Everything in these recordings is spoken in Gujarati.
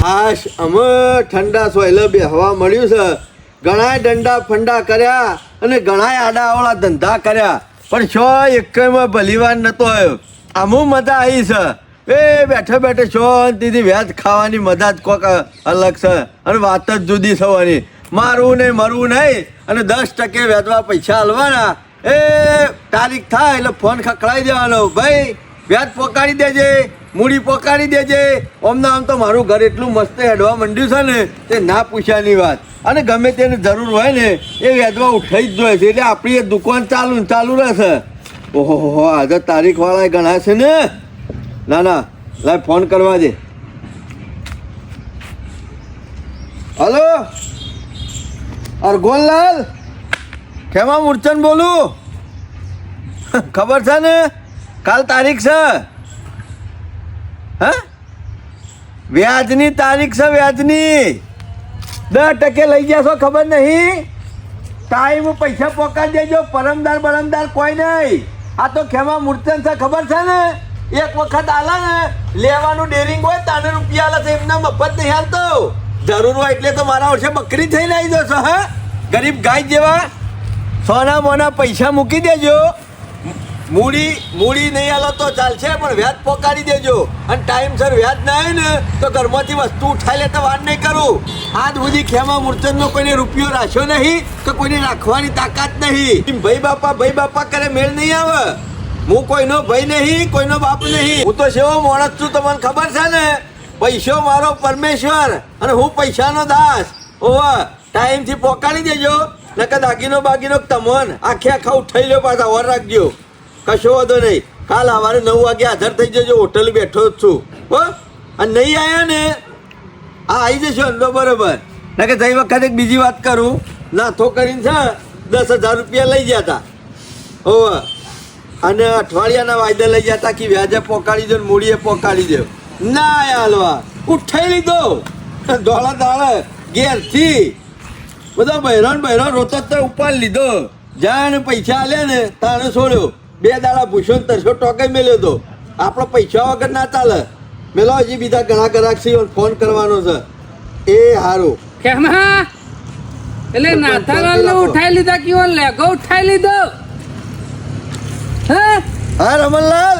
હાશ અમે ઠંડા સોયલે બેહવા મળ્યું છે. ઘણાય દંડા ફંડા કર્યા અને ઘણાય આડાવાળા ધંધા કર્યા, પણ છો એકમાં ભલીવાર નતો આવ્યો. આમું મજા આવી છે. એ બેઠે બેઠે શાંતિથી વ્યાજ ખાવાની મજા જ કોક અલગ છે અને વાત જ જુદી થવાની. મારવું નહીં મરવું નહીં અને 10% વ્યાજમાં પૈસા હાલવાના. એ તારીખ થાય એટલે ફોન ખખડાવી દેવાનો, ભાઈ વ્યાજ પોકાડી દેજે, મૂડી પોકાડી દેજે. આમને આમ તો મારું ઘર એટલું મસ્ત હેડવા માંડ્યું છે ને તે ના પૂછ્યાની વાત. અને ગમે તેને જરૂર હોય ને એ વ્યાજમાં ઉઠાઈ જ જોઈએ છે. એટલે આપણી એ દુકાન ચાલુ રહેશે. ઓહો આજે તારીખવાળા ઘણા છે ને. ના ના લાય ફોન કરવા દે. હલો અરગોનલાલ, ખેમા મૂર્છન બોલું. ખબર છે ને કાલ તારીખ છે? હા વ્યાજની તારીખ છે, વ્યાજની 10% લઈ જશો ખબર નહીં? ટાઈમ પૈસા પોકાડી દેજો, પરમદાર બરમદાર કોઈ નહીં. આ તો ખેમા મૂર્છન છે ખબર છે ને? એક વખત આલા ને લેવાનું ડેરિંગ હોય તાને રૂપિયા આલે છે, એમના મફત નહીં હાલતો. જરૂર હોય એટલે તો મારા વર્ષે બકરી થઈને આવી જશો. હા ગરીબ ગાય જેવા સોના મોના પૈસા મૂકી દેજો. મૂડી નહીં આલો તો ચાલશે, પણ વ્યાજ પોકાડી દેજો. અને ટાઈમસર વ્યાજ ના આવે ને તો ઘરમાંથી વસ્તુ ઉઠાઈ લે તો વાત નહીં કરું. આજ સુધી ખેમા મૂર્છનનો કોઈને રૂપિયો રાખ્યો નહીં કે કોઈને રાખવાની તાકાત નહીં. ભાઈ બાપા કરે મેળ નહીં આવે. હું કોઈનો ભાઈ નહીં, કોઈનો બાપ નહીં. હું તો સેવો માણસ છું, તમને ખબર છે ને. પૈસો મારો પરમેશ્વર અને હું પૈસાનો દાસ. ઓવા ટાઈમથી પોકાડી દેજો, નકર દાગીનો બાગીનો તમોન આખા ઉઠાઈ લ્યો, પાછા ઓર રાખજો. કશો વાંધો નહીં. કાલ સવારે 9 વાગે હાજર થઈ જજો. હોટલ બેઠો જ છું. હો અને નહીં આવ્યા ને આ આવી જશો અંદર બરોબર. નકર ગઈ વખતે બીજી વાત કરું, નાથો કરીને છે 10,000 રૂપિયા લઈ ગયા હતા. હોવે અને અઠવાડિયાના વાયદા લઈ ગયા હતા કે વ્યાજે પોકાડી દો ને મૂડીએ પોકાડી દો. ના હાલવા ઉઠાઈ લીધો ધોળા દાળે ઘેરથી બધા બહેરાન રોતો તો ઉપાડ લીધો. જાણે પૈસા આલ્યા ને તાણે છોડ્યો. 2 દાડા ભૂસો ને તરસો ટોકે મેલ્યો તો. આપણો પૈસા વગર ના ચાલે. મેલો હજી બીજા ઘણા ગ્રાહક છે, ફોન કરવાનો છે. એ હારું કેમા એટલે નાથાલાલ ને ઉઠાઈ લીધા કેવો લેગો ઉઠાઈ લીધો? હા રમણલાલ,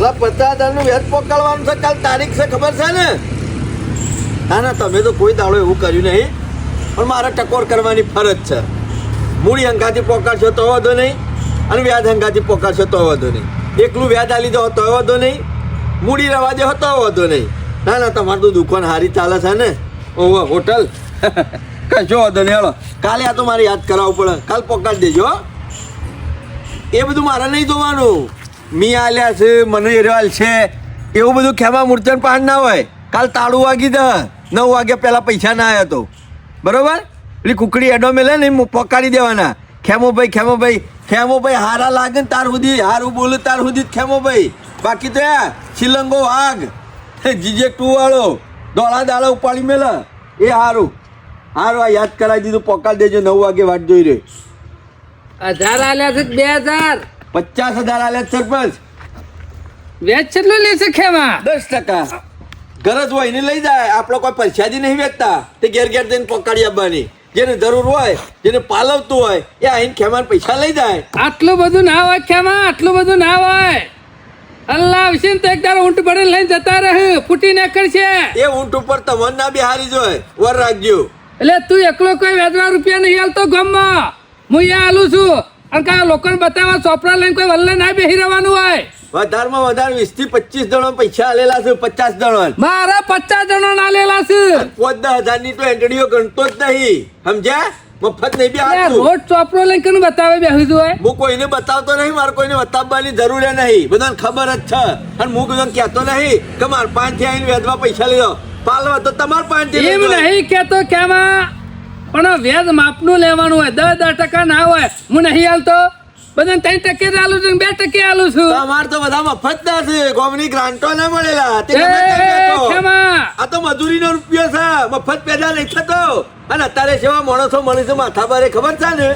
50,000 નું વ્યાજ પોકાડવાનું છે. કાલ તારીખ છે ખબર છે ને? ના ના તમે તો કોઈ દાડો એવું કર્યું નહીં, પણ મારે ટકોર કરવાની ફરજ છે. મૂડી હંગાથી પોકાડશો તો વાંધો નહીં અને વ્યાજ હંગાથી પોકાડશો તો વાંધો નહીં. એકલું વ્યાજ આલી દો તો વાંધો નહીં, મૂડી રવા દો તો વાંધો નહીં. ના ના તમારે તો દુકાન સારી ચાલે છે ને. ઓહો હોટલ કશો વાંધો નહીં. હાલો કાલે આ તો મારે યાદ કરાવવું પડે. કાલ પોકાડી દેજો. એ બધું મારે નહીં જોવાનું. મી આલ્યા છે, મને એરવાલ છે, એવું બધું ખેમા મૂર્છન પાન ના હોય. કાલ તાળું વાગી દે 9 વાગ્યા પહેલાં પૈસા ના આવ્યા તો બરોબર. એટલે કુકડી એડો મેલે ને પોકાડી દેવાના. ખેમોભાઈ હારા લાગે ને તાર સુધી હારું બોલે તાર સુધી ખેમોભાઈ. બાકી તો શિલંગો વાઘ જીજે 2 વાળો દોડા દાડા ઉપાડી મેલે એ હારું. આ યાદ કરાવી દીધું. પોકાડી દેજો. 9 વાગે વાટ જોઈ રહ્યો. 1000 આલ્યા છે 2000. 50,000 આલ્યા સરપંચ. વ્યાજ કેટલું લેશે ખેમા? 10%. ગરજ હોય એને લઈ જાય. આપણો કોઈ પરસાદી નહીં વેચતા. તે ઘેર જઈને પોકાડી આપવાની. જેને જરૂર હોય, જેને પાલવતું હોય એ આઈને ખેમાન પૈસા લઈ જાય. આટલું બધું ના હોય ખેમા, આટલું બધું ના હોય. અલ્લાહ આવશે ને તો એક દાડો ઊંટ ભરીને લઈને જતા રહે, ફૂટી નીકળશે. એ ઊંટ ઉપર તમને ના બિહારી જોય. વર રાખજો. એટલે તું એકલો કોઈ વ્યાજમાં રૂપિયા નહીં હાલતો ગામમાં. હું અહીંયા હાલું છું. અને કાંઈ લોકોને બતાવવા ચોપડા લઈને કોઈ વલ્લે ના બેસી રહેવાનું હોય. વધારમાં વધારે 20 થી 25 જણો પૈસા આલેલા છે. 50 જણો મારા 50 જણો ના આલેલા છે. 5,000 ની તો એન્ટડીઓ ગણતો જ નહીં. સમજ્યા? મફત નહીં બિહારતું. રોજ ચોપડો લઈને કોને બતાવે બેસી હોય? હું કોઈને બતાવતો નહીં. મારે કોઈને બતાવવાની જરૂર નહીં. બધાને ખબર જ છે. અને હું બધાને કહેતો નહીં કે મારા 5 થી આવીને વ્યાજમાં પૈસા લીધો. પાલવા તો તમારે 5 થી એમ નહીં કેતો કેમાં, પણ વ્યાજ માપનું લેવાનું હોય. 10% ના હોય. હું નહીં હાલતો. બધાને 3% આલું છું, 2% આલું છું. તમારે તો બધા મફત ના છે. ગોમની ગ્રાન્ટો ના મળેલા. આ તો મજૂરીનો રૂપિયો છે. મફત પેદા નહીં થતો. અને અત્યારે સેવા માણસો મળે છે માથા ભારે. ખબર છે ને?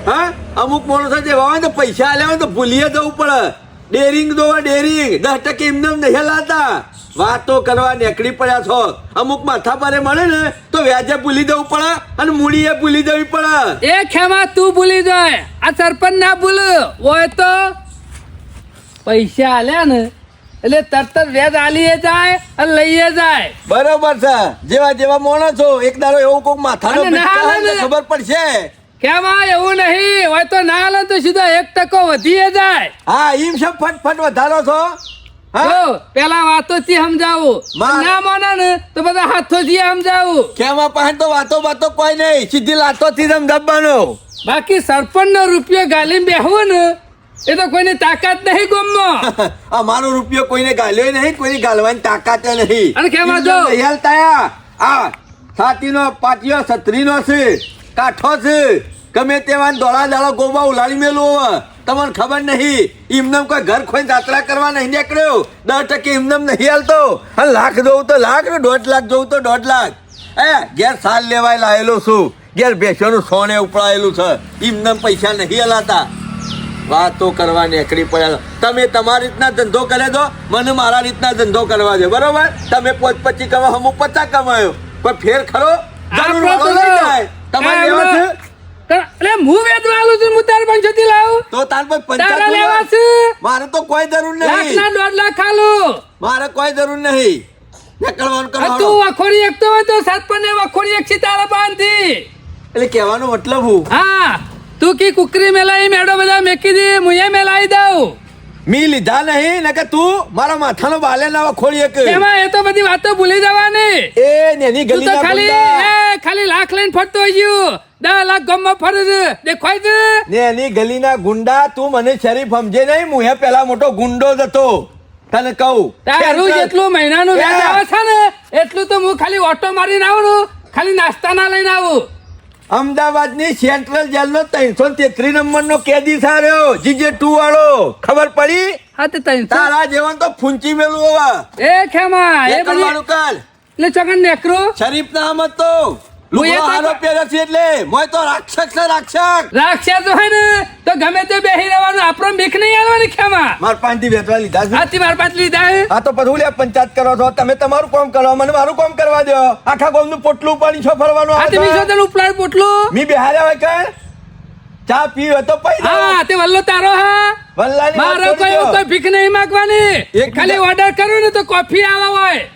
હા અમુક માણસો જેવા હોય તો પૈસા આલ્યા હોય તો ભૂલીએ જવું પડે. ડેરિંગ દોવા ડેરિંગ 10% એમને નહીં લાતા. વાતો કરવા નીકળી પડ્યા છો. અમુક માથા પારે મળે ને તો વ્યાજે ભૂલી જવું પડે અને મૂડીએ ભૂલી જવી પડે. એ ખેમા તું ભૂલી જાય, આ સરપંચ ના ભૂલ હોય તો પૈસા આલ્યા ને એટલે તરત જ વ્યાજ આલીએ જાય અને લઈએ જાય. બરોબર છે. જેવા જેવા મોણો છો એક દાડો એવું કોક માથાનો અને ના પીચકા હોય ને હાલે ને. ખબર પડશે. ખેમા એવું નહીં હોય તો ના હાલે તો સીધો 1% વધીએ જાય. હા ઈમ છે ફટફટ વધારો છો. હા જો પેલા વાતોથી સમજાવું, માં. ના માને ને તો બધા હાથોથી સમજાવું. કેમાં પાસે તો વાતો કોઈ નહીં, સીધી લાતોથી જ સમજાવવાનો. બાકી સરપંચ નો રૂપિયો ગાલી બેહવું ને એ તો કોઈની તાકાત નહીં ગમમાં. અમારો રૂપિયો કોઈને ગાલ્યો નહીં, કોઈને ગાલવાની તાકાત નહીં. અને કેમાં જો? ઈમ હેલતાયા આ છાતીનો પાટિયો છત્રીનો છે, કાઠો છે, ગમે તેવા દોડા દાડો ગોબા ઉલાડી મેલું હવે. તમને ખબર નહીં ઇમનમ કોઈ ઘર ખોઈ જાત્રા કરવા નહીં નીકળ્યો. 10% ઇમનમ નહીં હાલતો. અને લાખ જોવું તો લાખ ને 1.5 લાખ જોવું તો 1.5 લાખ. ઘેર સાલ લેવાય લાયેલો છું, ઘેર ભેંસોનું સોને ઉપડાયેલું છે, ઇમનમ પૈસા નહીં હલાતા. વાતો કરવા નીકળી પડ્યા. તમે તમારી રીતના ધંધો કરે દો, મને મારા રીતના ધંધો કરવા દે. બરોબર? તમે 25 કમાઓ, હું 50 કમાયો, કોઈ ફેર ખરો? જરૂર વાળો નહીં થાય. તમારે લેવા છે એટલે હું વેચવા આલું છું, હું તાર પંચોતી લાવું તો તાર પર તારા 50 લેવા છે. મારે તો કોઈ જરૂર લાખ નહીં. ના 1.5 લાખ આલું. મારે કોઈ જરૂર નહીં. નીકળવાનું કરો આ હાલો. તું વખોડી એકતો હોય તો સરપંચ ને વખોડી એક છે તારા પાનથી. એટલે કહેવાનો મતલબ હું હા તું કી કુકરી મેલાઈ મેડો બધા મેકી દે, હું એ મેલાઈ દઉં. મી લીધા નહીં ને કે તું મારા માથાનો બાલે ના ખોલી એક. એમાં એ તો બધી વાતો ભૂલી જવાની. એ નેની તું તો ગલીના ખાલી ગુંડા. ખાલી લાખ લઈને ફરતો હોય ગયું. 10 લાખ ગામમાં ફરે છે, દેખાય છે. નેની ગલીના ગુંડા. તું મને શરીફ સમજે નહીં, હું પેલા મોટો ગુંડો જ હતો. તને કહું તારું જેટલું મહિનાનું વ્યાજ આવે છે ને એટલું તો હું ખાલી ઓટો મારીને આવું, ખાલી નાસ્તા ના લઈને આવું. અમદાવાદની સેન્ટ્રલ જેલનો 333 નંબરનો કેદી સાર્યો, GJ2 વાળો. ખબર પડી? હા તે તઈ તારા જેવાન તો ફૂંચી મેલું હવે. એ ખેમા એ બધી કરવાનું કર. એટલે ચકન નેકરો શરીફ ના આમદ તો હું એ લુગડો તો- હારો પહેર્યો છે એટલે મોય તો રાક્ષસ છે, રાક્ષસ. રાક્ષસ હોય ને તો ગમે તે બેહી રહેવાનું, આપણો ભીખ નહીં આવવાની ખેમા. માર પાંચથી વેચવા લીધા છે. હાથી માર પાંચ લીધા હે. આ તો પછી લે પંચાયત કરો છો તમે, તમારું કામ કરો, મને મારું કામ કરવા દો. આખા ગામનું પોટલું પાણી છો ફરવાનું આવે હાથી છે? બીજો તને ઉપલાડ પોટલું. મી બેહાર્યા હોય કે ચા પીવે તો પી દો. હા તે વલ્લો તારો હા. વલ્લાની વાત મારો છોડી દો. કોઈ ભીખ નહીં માંગવાની. એક ખાલી ઓર્ડર કરું ને તો કોફી આવા હોય.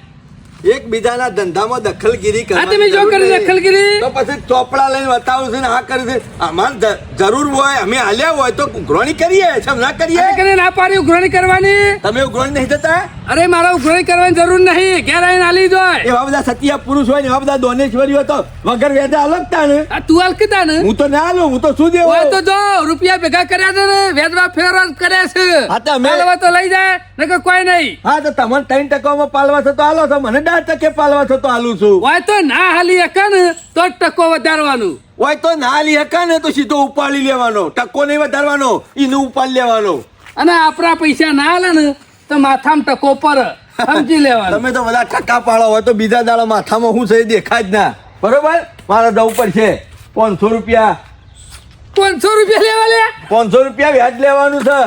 એકબીજાના ધંધામાં દખલગીરી હા તમે જો કરી દખલગીરી. તો પછી ચોપડા લઈને બતાવું છે ને આ કરે છે. અમારે જરૂર હોય અમે હાલ્યા હોય તો ઉઘરાણી કરીએ છે, એમ ના કરીએ. આ કરીને ના પાડી ઉઘરાણી કરવાની. તમે ઉઘરાણી નહીં થતા? અરે મારા ઉઘરાણી કરવાની જરૂર નહીં, ઘેર આવીને આલી જોય. એવા બધા સતિયા પુરુષ હોય ને એવા બધા દોનેશ્વરી હોય તો વગર વેદે અલગતા ને. આ તું હાલ કીધા ને હું તો ના આલું, હું તો શું દેવો. હોય તો જો રૂપિયા ભેગા કર્યા છે ને વેદવા ફેરવા કર્યા છે. હા તો અમે- હાલવા તો લઈ જાય નકર કોઈ નહીં. હા તો તમારે 3% માં પાલવા છો તો હાલો છો, મને 10% પાલવા છો તો હાલું છું. હોય તો ના હાલી શકે ને તો જ ટકો વધારવાનું. હોય તો ના લી હકા ને તો સીધો ઉપાડી લેવાનો, ટકો નહીં વધારવાનો, ઈનું ઉપાડી લેવાનો. અને આપણા પૈસા ના હાલે ને તો માથામાં ટકો પર સમજી લેવાનું. તમે તો બધા ટકા પાડો હોય તો બીજા દાડા માથામાં હું છે એ દેખાય જ ના. બરોબર? મારા જવું પડશે 500 રૂપિયા. 500 રૂપિયા લેવા લે. 500 રૂપિયા વ્યાજ લેવાનું છે.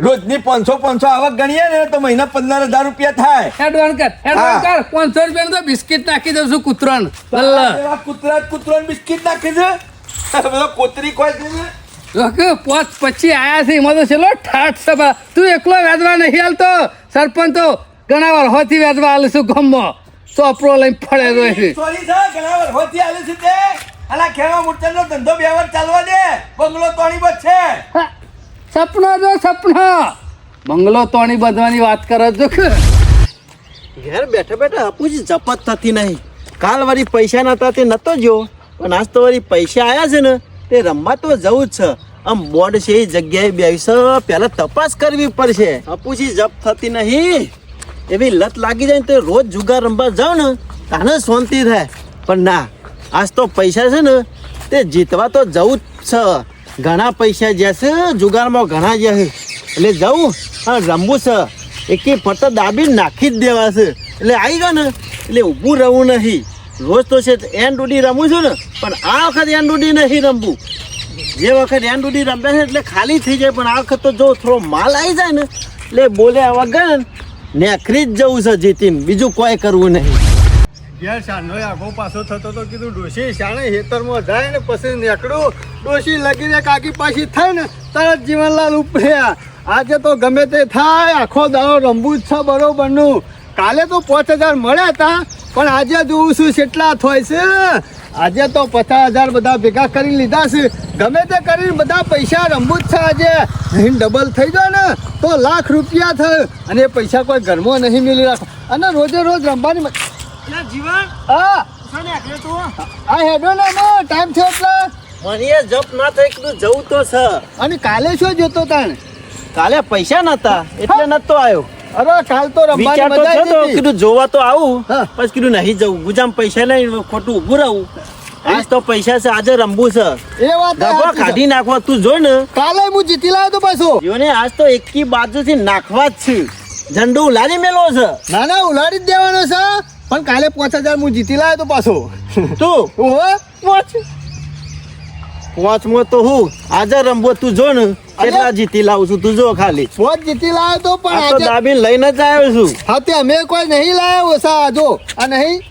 રોજની 500 આવક ગણીએ ને તો મહિના 15,000 રૂપિયા થાય. હેડવાન કર હેડવાન કર. 500 રૂપિયા તો બિસ્કિટ નાખી દઉં છું કૂતરાને. એવા કૂતરા બિસ્કિટ નાખે છે. બધો કોતરી કોઈ છે ને. લોકે પોચ પછી આયા છે એમાં તો છેલ્લો ઠાઠ સભા. તું એકલો વેચવા નહીં હાલતો, સરપંચ તો ઘણા વાર હોથી વેચવા હાલે છું ગામમાં. ચોપડો લઈને ફળે રહ્યો છે. સોરી સર, ઘણા વર્ષોથી આલે છે તે. અલા ખેવા મૂર્છનનો ધંધો 2 વાર ચાલવા દે. બંગલો તોડી બચશે. હા, સપનો જો સપનો. બંગલો તોણી બધવાની વાત કરો છો કે ઘેર બેઠા બેઠા અપુજી જપત થતી નહીં. કાલ વળી પૈસા નતા તે નતો જો, પણ આજ તો વળી પૈસા આયા છે ને તે રમવા તો જવું જ છે. આમ બોર્ડ છે એ જગ્યાએ બેસે પહેલા તપાસ કરવી પડશે. અપુજી જપ થતી નહીં. એવી લત લાગી જાય ને તો રોજ જુગાર રમવા જાવ ને તાને શાંતિ થાય. પણ ના, આજ તો પૈસા છે ને તે જીતવા તો જવું જ છે. ઘણા પૈસા જ્યાં છે જુગારમાં ઘણા જ્યાં છે એટલે જવું હા રમવું છે. એકી ફટ દાબી નાખી જ દેવા છે. એટલે આવી ગયો ને એટલે ઊભું રહેવું નહીં. રોજ તો છે એન ડૂડી રમું છું ને, પણ આ વખત એન ડૂડી નહીં રમવું. જે વખત એન ડૂડી રમે છે એટલે ખાલી થઈ જાય, પણ આ વખત તો જો થોડો માલ આવી જાય ને એટલે બોલ્યા વગર નેખરી જ જવું છે જીતીને, બીજું કોઈ કરવું નહીં. ઘેર શાનો આખો પાછો થતો તો કીધું ડોશી શાણે ખેતરમાં જાય ને પછી નીકળું. ડોશી લગીને કાકી પાછી થાય ને તરત જીવનલાલ ઉપડ્યા. આજે તો ગમે તે થાય, આખો દાડો રમવું જ છે બરોબરનું. કાલે તો 5000 મળ્યા હતા, પણ આજે જોઉં છું કેટલા થાય છે. આજે તો 50,000 બધા ભેગા કરી લીધા છે. ગમે તે કરીને બધા પૈસા રમવું જ છે આજે. નહીં ડબલ થઈ જાય ને તો લાખ રૂપિયા થાય, અને એ પૈસા કોઈ ઘરમાં નહીં મિલી રાખો, અને રોજે રોજ રમવાની જીવન હા આ હેડો ને ટાઈમ થયો એટલે. મને જપ ના થાય કીધું જવું તો છે. અને કાલે શું જોતો તાણ? કાલે પૈસા નતા એટલે નતો આવ્યો. અરે કાલ તો રમવાની વિચાર તો મજા થયો તો, આવી કીધું જોવા તો આવું, હા. પછી કીધું નહીં જવું. ગુજામ પૈસા લઈને ખોટું ઊભું રહું. આજ તો પૈસા છે, આજે રમવું છે. એ વાત ગભા સાચી છે. કાઢી નાખવા તું જો ને. કાલે હું જીતી લાવ્યો તો પાછો. જીવને આજ તો એકી બાજુથી નાખવા જ છે. ઝંડો ઉલાડી મેલો છે ના ના ઉલાડી જ દેવાનો છે, પણ કાલે 5000 હું જીતી લાવ્યો તો પાછો. તું. ઓહો પાંચમો તો હું આજે રમવો, તું જો ને કેટલા જીતી લાવું છું, તું જો ખાલી. પોચ જીતી લાવ્યો તો પણ આ તો આજે દાબીને લઈને જ આવ્યો છું. હા તે અમે કોઈ નહીં લાવ્યો ઓછા જો આ નહીં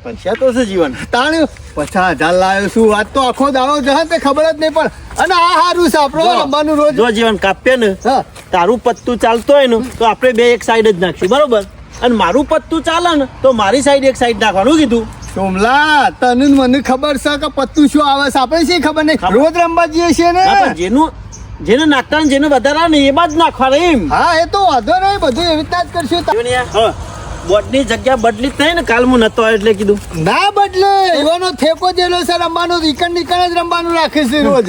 પૈસા તો છે જીવન. તાણ 50,000 લાવ્યો છું. આજ તો આખો દાડો જશે તે ખબર જ નહીં પણ. અને આ સારું છે આપણો રમવાનું રોજ. જો જીવન કાપ્યા ને, હા તારું પત્તું ચાલતું હોય ને તો આપણે બે એક સાઈડ જ નાખશું, બરોબર? અને મારું પત્તું ચાલે ને તો મારી સાઈડ એક સાઈડ નાખવાનું કીધું. સોમલા તને ને મને ખબર છે કે પત્તું શું આવે છે, આપણે શી ખબર નહીં. ખબર. રોજ રમવા જઈએ છીએ ને. હા, પણ જેને નાખતા ને જેને વધારે આવે ને એમાં જ નાખવાનું એમ. હા એ તો વાંધો નહીં, બધું એવી રીતના જ કરશું. હા, બોર્ડની જગ્યા બદલી જ થાય ને. કાલ હું નતો આવ્યો એટલે કીધું ના બદલે એવાનો ઠેકો જેલો છે રમવાનો, નીકળ જ રમવાનું રાખે છે રોજ.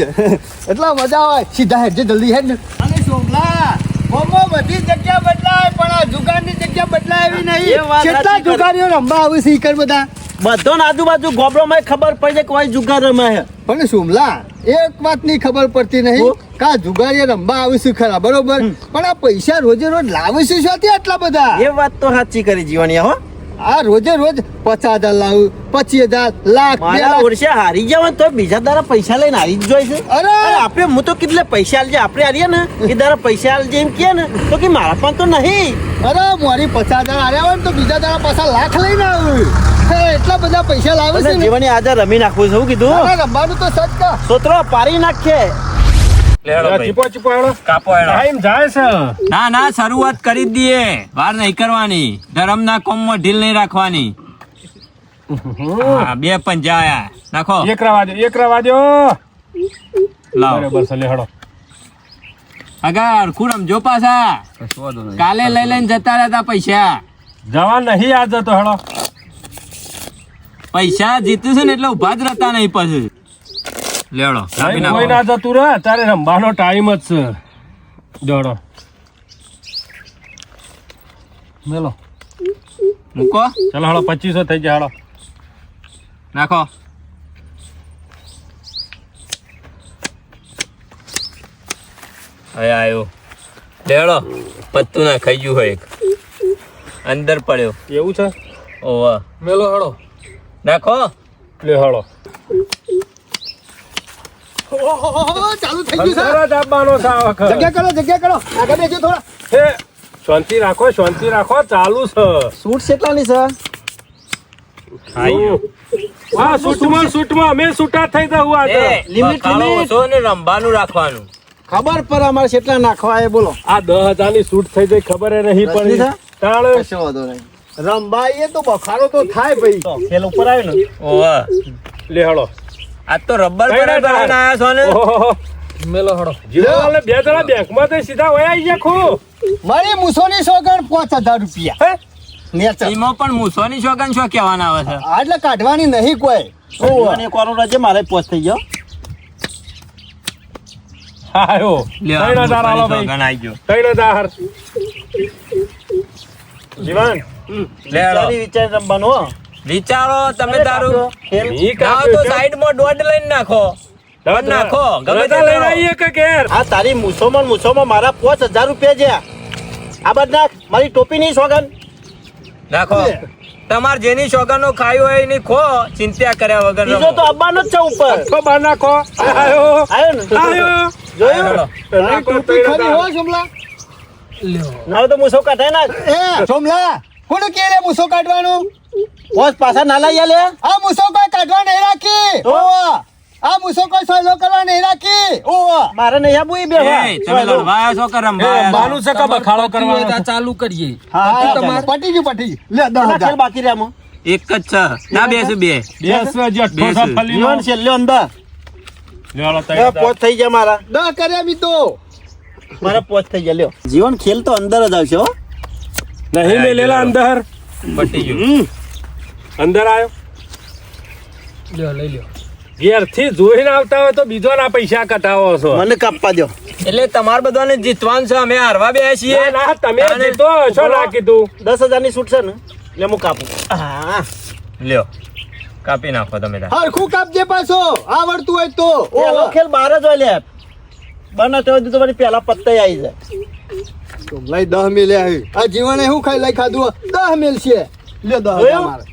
એટલા મજા આવે. સીધા હેડ જે જલ્દી હેડ ને. અને સોમલા મોમો બધી જગ્યા બદલાય પણ આ જુગારની જગ્યા બદલાય એવી એ નહીં. વાત કેટલા સાચી કરી. જુગારીઓ રમવા આવે છે ઈકર બધા. બધો ને આજુબાજુ ગોબરોમાં ખબર પડી જાય કે કોઈ જુગાર રમે છે. પણ સોમલા એક વાતની ખબર પડતી નહીં શું? કા જુગારીઓ રમવા આવે છે ખરા બરોબર, પણ આ પૈસા રોજે રોજ લાવે છે શોથી આટલા બધા? એ વાત તો સાચી કરી જીવન. હો, આ રોજે રોજ 50,000 લાવું, 25,000 લાખ, 2 મારા લાખ. વર્ષે હારી જવા તો બીજા દારા પૈસા લઈને હારી જ જોઈ છે. અરે! અરે આપણે હું તો કેટલે પૈસા આલજે, આપણે હારીએ ને એ દારા પૈસા આલજે એમ કહે ને તો કે મારા પણ તો નહીં. અરે મારી 50,000 આર્યા હોય ને તો બીજા દાડા પાછા લાખ લઈને આવું. હે, એટલા બધા પૈસા લાવે છે ને. જીવની આજે રમી નાખવું છે, એવું કીધું. અરે રમવાનું તો સચ કા. સોતરો પારી નાખે. ના ના શરૂઆત કરી જ દઈએ, વાર નહીં કરવાની, ધરમના કોમમાં ઢીલ નહીં રાખવાની. હા, 2 પંજા આયા નાખો. એક રવા દો લાવો બરાબર છે લે હળો. અગર ખુરમ જો પાછા કાલે લઈ લઈને જતા રહેતા પૈસા. જવા નહીં આજ તો હળો. પૈસા જીતું છે ને એટલે ઉભા જ રહેતા નહીં પછી. લેવડો કાપી નહીં, કોઈ નાખો. ના જતું રહે, તારે રમવાનો ટાઈમ જ છે. દોડો મેલો મૂકો ચલો હળો 2500 થઈ જાય હળો. નાખો. હવે આવ્યો લેવડો, પત્તું ના ખાઈ ગયું હોય એક અંદર પડ્યો. એવું છે? ઓવા મેલો હળો. નાખો. લે હળો. ઓહો, ચાલુ થઈ ગયું છે. અંધારા દાબવાનો છે આ વખત. જગ્યા કરો આગળ બેસો થોડા. હે, શાંતિ રાખો ચાલુ છે. સૂટ કેટલાની છે? હા, સૂટમાં અમે સૂટા થઈ જવું આજે. લિમિટ, બકાલો લિમિટ. ઓછો ને રમવાનું રાખવાનું. ખબર પર અમારે કેટલા નાખવા એ બોલો. આ 10,000 ની સૂટ થઈ જાય ખબર ય નહીં રજની પડી. છે? તાળ કશો વાંધો નહીં. રમભાઈ તો બખાડો તો થાય ભાઈ. ખેલ ઉપર આવ્યો ને. ઓવા લે હળો. આ તો રબર કઈ પર ના થાય. આયા છો ને. ઓહો, મેલો હળો. જીવનલાલને 2 જણા બેંકમાં તો સીધા વયા આવી ગયા ખો. મારી મુસોની સોગણ 5,000 રૂપિયા. હે? નેચર. એમાં પણ મૂસોની શોગન શું કહેવાના આવે છે? એટલે કાઢવાની નહીં કોઈ. જીવન એક વારો રજે મારે પોચ થઈ ગયો. આયો. લ્યો, 3,000 આલો મૂસોની ભાઈ. શોગન આઈ ગયો. 3,000. જીવન લેડો. વિચાર રમવાનું હો. વિચારો તમે તારું. ખેલ. ઈ ના કાપ્યો તો છે. સાઈડમાં દોઢ લઈને નાખો. પણ નાખો ગમે તે રજા લઈને કરો. આવીએ કે ઘેર? આ તારી મૂછોમાં મારા 5,000 રૂપિયા છે. આ બાદ નાખ મારી ટોપી નહીં સોગન. નાખો. તમાર જેની શોગનો ખાઈ હોય એની ખો, ચિંતા કર્યા વગર બીજો રમો. તો આવવાનો જ છે ઉપર. તો બહાર નાખો. આયો. આવ્યો ને? આયો. જોયું? નાખો ટોપી ખરી 3,000. હો સોમલા. ના તો મૂસો કાઢે ના એ સોમલા કોણ કે લે મૂસો કાઢવાનું પોસ પાછા ના લઈ લે આ મૂસો કોઈ કાઢવા નહીં રાખી તો? ઓવા આ મૂસો કોઈ સહેલો કરવા નહીં રાખી ઓવા મારે નહીં આબુ ઈ બે એ, તમે લડવા આવ્યા છો કે રમવા આવ્યા છો? બાનું છે કે બખાડો કરવાનો ચાલુ કરીએ હા પટી ગયું લે 10,000 ખેલ બાકી રહ્યા એક જ છે ના બેસું બે બેસ જઠ્ઠો બેસ. છે ફલીનો. જીવન છેલ્લે અંદર લ્યો, એ તઈ પોચ થઈ ગયા મારા 10 કર્યા મીતો મારા પોચ થઈ ગયા લ્યો જીવન ખેલ તો અંદર જ આવશે હો નહીં મેલેલા અંદર પટી ગયું અંદર આવ્યો લ્યો લઈ લ્યો ઘેરથી જોઈને આવતા હોય તો બીજો ના પૈસા કટાવો છો મને કાપવા દો એટલે તમારે બધાને જીતવાનું છે અમે હારવા બે છીએ ના, ના, તમે જીતો છો ના કીધું 10,000 ની છૂટ છે ને એટલે હું કાપું હા લ્યો કાપી નાખો તમે તાર. હરખું કાપજે પાછો આવડતું હોય તો પેલો ખેલ બહાર જ હોય લે બને તો હજુ તો મારી પેલા પત્તા આવી જાય લઈ 10 મિલે આ જીવને શું ખાઈ લઈ ખાધું 10 મિલ છે લે 10,000 જોયું? મારે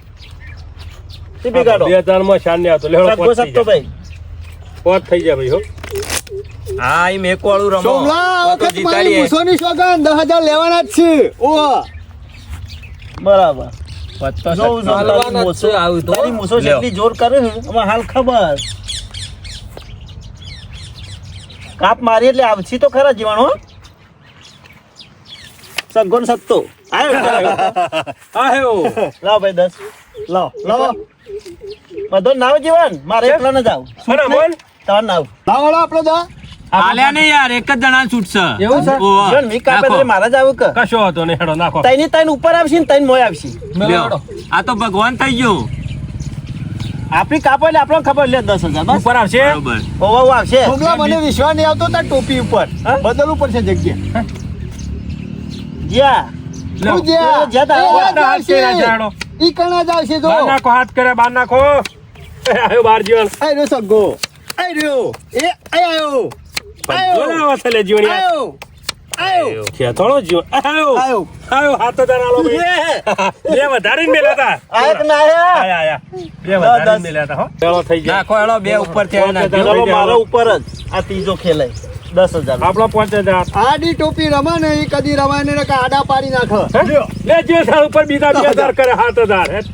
તે બિગાડો 2000 માં શાન નહીં આવતો લેવડો સગો પોચ થઈ સગતો જાય. ભાઈ પોચ થઈ જાય ભાઈ હો હા એ મેક વાળું રમો સોમલા આ તો વખત મારી જીતાડીએ. મૂસોની સોગન 10,000 લેવાના જ છે ઓવા બરાબર પત્તો જોઉં છું તારી મૂસો. તારી મૂસો લ્યો. જેટલી જોર કરે ને હવે હાલ ખબર કાપ મારી એટલે આવછી તો ખરા જીવાણો સગો ને સત્તો આવ્યો આયો લાવ ભાઈ 10 લાવ બધો નાવ જીવન મારે એકલા ન જાવ મને બોલ તાર નાવ લાવડો આપણો 10 હાલ્યા નહીં યાર એક જ જણા છૂટશે એવું છે? ઓવા. જીવન મી કાપે નાખો. એટલે મારા જ આવું કે કશો હતો નહીં હેડો નાખો તઈની તઈન ઉપર આવશે ને તઈન મોય આવશે લ્યો. આ તો ભગવાન થઈ ગયું આપણી કાપો એટલે આપણને ખબર લે 10,000 બસ ઉપર આવશે બરોબર ઓવા આવશે સોમલા મને વિશ્વાસ નહીં આવતો તાર ટોપી ઉપર હા? બદલવું પડશે જગ્યા જ્યાં તું જ્યાં જ્યાં તારા એ હાથ જ કર્યા આવશે. જાણો. ઈ કણા જ આવશે જો બાર નાખો હાથ કરે બાર નાખો એ, આયો બાર જીવન આઈ રહ્યો સગો આઈ રહ્યો એ આયો જોડાવા છે લે જીવન યાર. આયો આયો ખેતોણો જીવન આયો આયો આયો હાથ તો તારા લો ભાઈ બે વધારે મેલ્યા હતા આયક ના આયા આયા આયા બે વધારે મેલ્યા હતા હો ચાલો થઈ ગયા નાખો હેડો બે ઉપર થી નાખ્યો ચલો મારો ઉપર જ આ ત્રીજો ખેલાય 10,000 આપણો 5000 આડી ટોપી રમા ને ઈ કદી રમાય ને કે આડા પાડી નાખ લે જે સાલ ઉપર બીજા 2000 કરે 7000